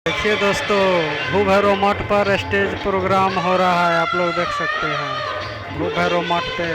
देखिए दोस्तों, भूभैरव मठ पर स्टेज प्रोग्राम हो रहा है। आप लोग देख सकते हैं भूभैरव मठ पे।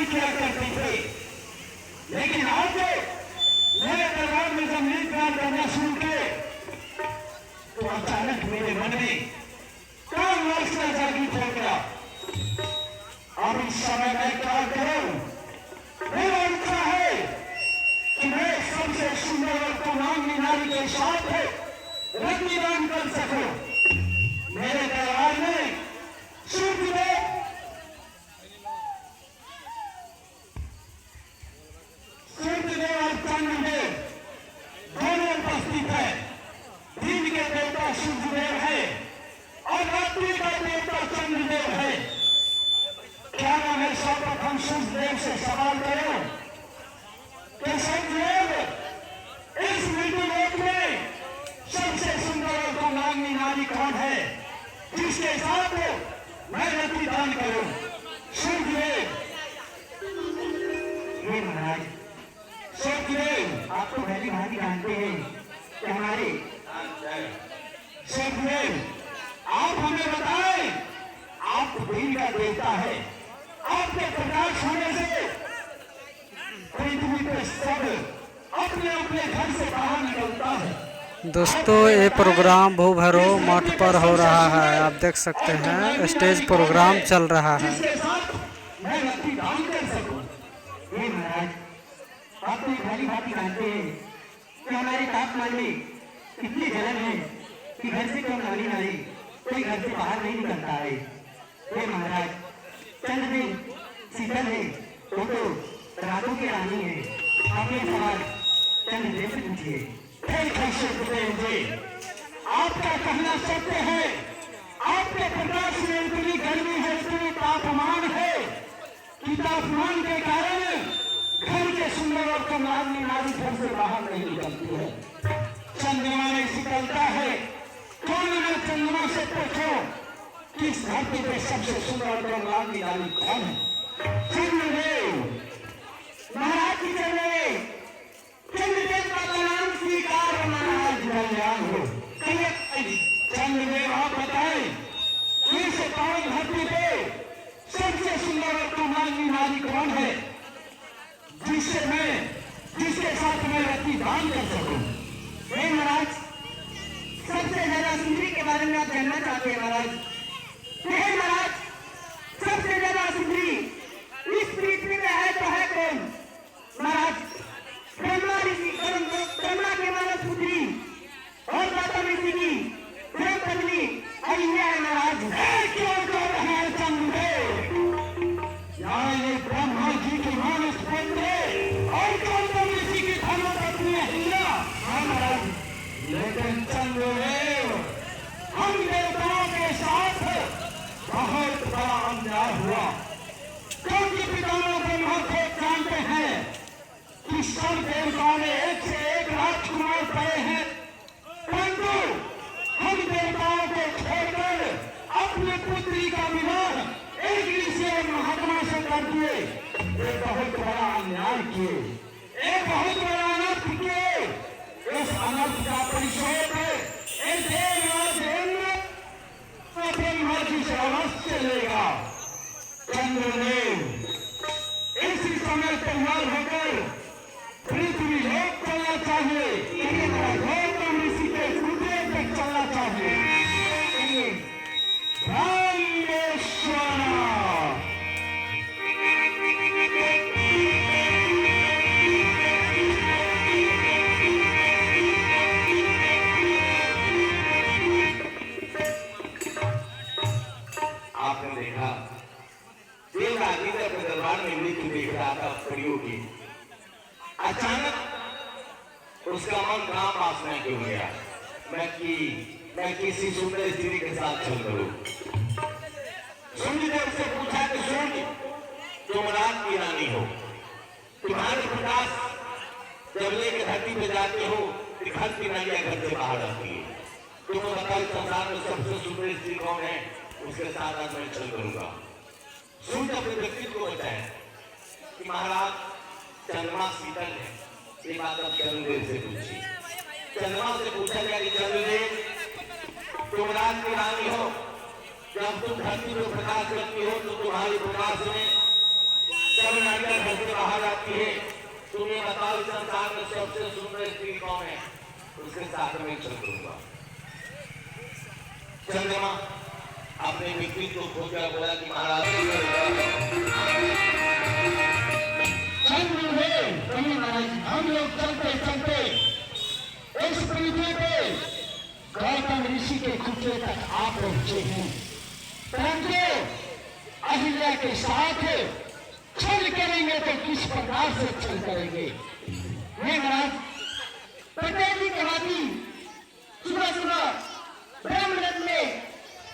किया करते थे, लेकिन आज मेरे दरबार में जब नींद गान करना शुरू किए तो अचानक मेरे मन में काम वासना जागृत हो गया। अब इस समय मैं क्या करूं? मेरा इच्छा है कि मैं सबसे सुंदर और कुमांगी नारी के साथ रक्तदान कर सकूं। मेरे दरबार में सूर्यदेव और चंद्रदेव दोनों उपस्थित है। दिन के देवता सूर्यदेव है और रात्रि का देवता चंद्रदेव है। क्या मैं सर्वप्रथम सूर्यदेव से सवाल करूं कि सूर्यदेव इस मृत्युलोक में सबसे सुंदर और कुमांगी नारी कौन है जिसके साथ मैं रक्तदान करूं? सूर्यदेव। हे महाराज, सूर्यदेव आप तो भली भांति जानते हैं कि हमारे सूर्यदेव आप हमें बताएं, आप दिन का देवता है। आपके प्रकाश होने से पृथ्वी पे सब अपने अपने घर से बाहर निकलता है। दोस्तों, ये प्रोग्राम भूभैरव मठ पर हो रहा है। आप देख सकते हैं स्टेज प्रोग्राम चल रहा है। मैं रक्तदान कर सकूं। हे महाराज, आप तो भली भांति जानते हैं कि हमारे तापमान में इतनी जलन है कि घर से कोई नारी नारी कोई घर से बाहर नहीं निकलता है। हे महाराज, चंद्रदेव शीतल है तो रातों की रानी है। आप ये सवाल चंद्रदेव से पूछिए। फिर कैसे बुझेंगे? आपका कहना सत्य है, आपके प्रकाश में इतनी गर्मी है, इतनी तापमान है कि तापमान के कारण घर के सुंदर और कमलानी नारी घर से बाहर नहीं निकलती है। चंद्रमा में निकलता है। कौन अगर चंद्रमा से पूछो कि इस धरती पे सबसे सुंदर और कमलानी नारी कौन है? चंद्रदेव महाराज की चंद्रदेव का नाम स्वीकार और महाराज कल्याण हो। चंद्रदेव आप बताएं कि इस पावन धरती पे सबसे सुंदर और कमलानी नारी कौन है जिसके साथ मैं रति दान कर सकूं? महाराज, सबसे ज्यादा सुंदरी के बारे में आप जानना चाहते हैं महाराज? नहीं महाराज, सबसे ज्यादा सुंदरी इस पृथ्वी में है तो है कौन? महाराज, ब्रह्मा के मानस पुत्री और गौतम ऋषि की प्रेम पत्नी अहिल्या है महाराज। क्यों कर रहे हैं चंद्रदेव? यहाँ ये ब्रह्मा जी की मानस पुत्री और गौतम ऋषि की धर्मपत्नी अहिल्या। हाँ महाराज, लेकिन चंद्रदेव हम देवताओं के साथ बहुत बड़ा अन्याय हुआ, क्योंकि पितामह ब्रह्मा को जानते हैं कि सब देवताओं ने एक से एक राजकुमार पाए हैं, परंतु हम देवताओं को छोड़कर अपनी पुत्री का विवाह एक ऋषि और महात्मा से कर दिए। एक बहुत बड़ा अन्याय किए, एक बहुत बड़ा अनर्थ किए। इस अनर्थ का परिशोध ब्रह्मा जी से अवश्य लेगा। चंद्रदेव इसी समय तैयार होकर पृथ्वी लोक चलना चाहिए, गौतम ऋषि के हृदय तक चलना चाहिए। रामेश्वर आपने देखा देवराज अपने दरबार में मृत्यु देख रहा था परियों की। अचानक उसका मन काम वासना क्यों गया? मैं किसी सुंदर स्त्री के साथ चल करूं। सूर्यदेव से पूछा कि सूर्य, तुम रात की रानी हो, तुम्हारे प्रकाश जब लेके धरती पे जाते हो घर की नारियां घर से बाहर आती है। तुम्हें बताओ संसार में सबसे सुंदर स्त्री कौन है? उसके साथ आज मैं चल करूंगा। सूर्य अपने व्यक्तित्व को बताया कि महाराज चंद्रमा शीतल है। ये बात अब चंद्रदेव से पूछी। चंद्रमा से पूछा गया कि चंद्रदेव, तुम रात की रानी हो, जब तुम धरती में प्रकाश करती हो तो तुम्हारे प्रकाश में सब नारियां घर से बाहर आती है। तुम्हें बताओ संसार में सबसे सुंदर स्त्री कौन है? उसके साथ में चल करूंगा। चंद्रमा अपने व्यक्तित्व को खोजा, बोला कि महाराज हम लोग चलते चलते इस पृथ्वी पे गौतम ऋषि के कुटिया तक आ पहुंचे हैं, परंतु अहिल्या के साथ छल करेंगे तो किस प्रकार से छल करेंगे? महाराज, प्रत्येक दिन के भांति सुबह सुबह ब्रह्ममुहूर्त में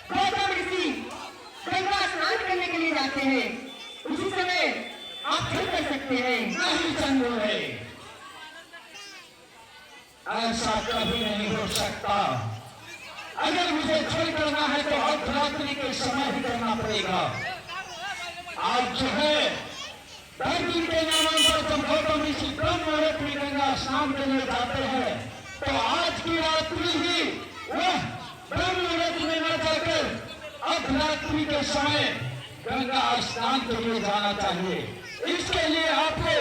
गौतम ऋषि गंगा स्नान करने के लिए जाते हैं। उसी समय आप छल कर सकते हैं। नहीं चंद्रदेव, ऐसा कभी नहीं हो सकता। अगर मुझे छल करना है तो अर्धरात्रि के समय ही करना पड़ेगा। आज जो है धरती के नामांतर जब गौतम ऋषि ब्रह्ममुहूर्त में गंगा स्नान के लिए जाते हैं तो आज की रात्रि ही वह ब्रह्ममुहूर्त में न जाकर अर्धरात्रि के समय गंगा स्नान के लिए जाना चाहिए। इसके लिए आपको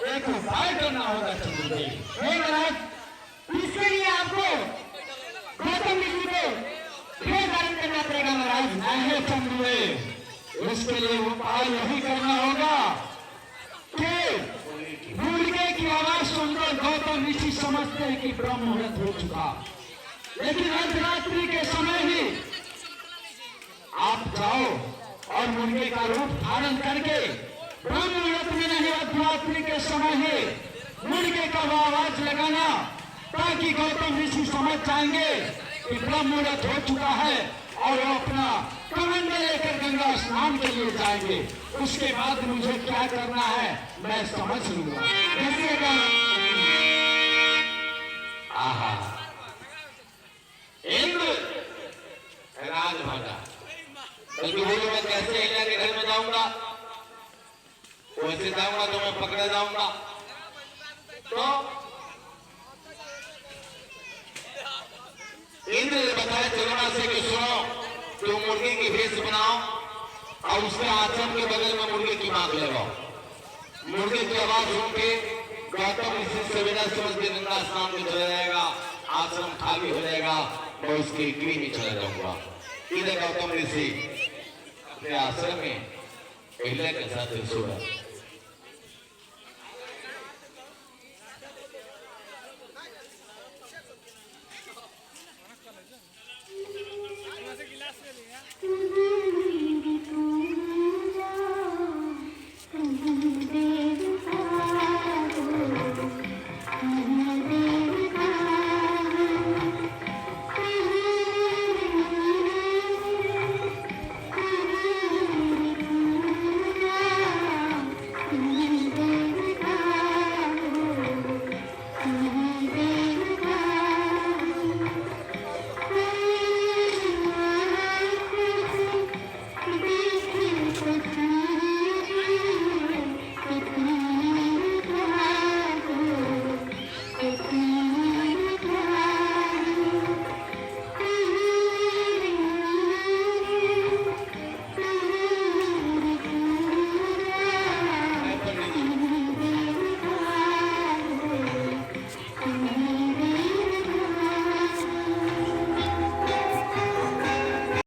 एक उपाय करना होगा चंद्रदेव। महाराज, इसके लिए आपको गौतम ऋषि को फिर धारण करना पड़ेगा महाराज। नहीं चंद्रदेव, इसके लिए उपाय यही करना होगा कि मुर्गे की आवाज सुनकर गौतम ऋषि समझते हैं कि ब्रह्म मुहूर्त हो चुका, लेकिन अर्धरात्रि के समय ही आप जाओ और मुर्गे का रूप धारण करके ब्रह्म मुहूर्त में नहीं अर्धरात्रि के समय ही मुर्गे का आवाज लगाना, ताकि गौतम ऋषि समझ जाएंगे कि ब्रह्म मुहूर्त हो चुका है और वो अपना कमंडल लेकर गंगा स्नान के लिए जाएंगे। उसके बाद मुझे क्या करना है मैं समझ लूंगा। जैसे आहा, इंद्र राजभाजा, बल्कि बोलो मैं कैसे हिला के घर में जाऊंगा, वैसे जाऊंगा तो मैं पकड़ा जाऊंगा। तो इंद्र ने बताया चलना से कि सुनो, तुम मुर्गे की भेष बनाओ और उसके आश्रम के बगल में मुर्गे की मांग लगाओ। मुर्गे की आवाज सुन के गौतम ऋषि सवेरा समझ के गंगा स्नान में चला जाएगा, आश्रम खाली हो जाएगा, मैं उसके गृह में चला जाऊंगा। इधर गौतम ऋषि अपने आश्रम में पहले के साथ सोया।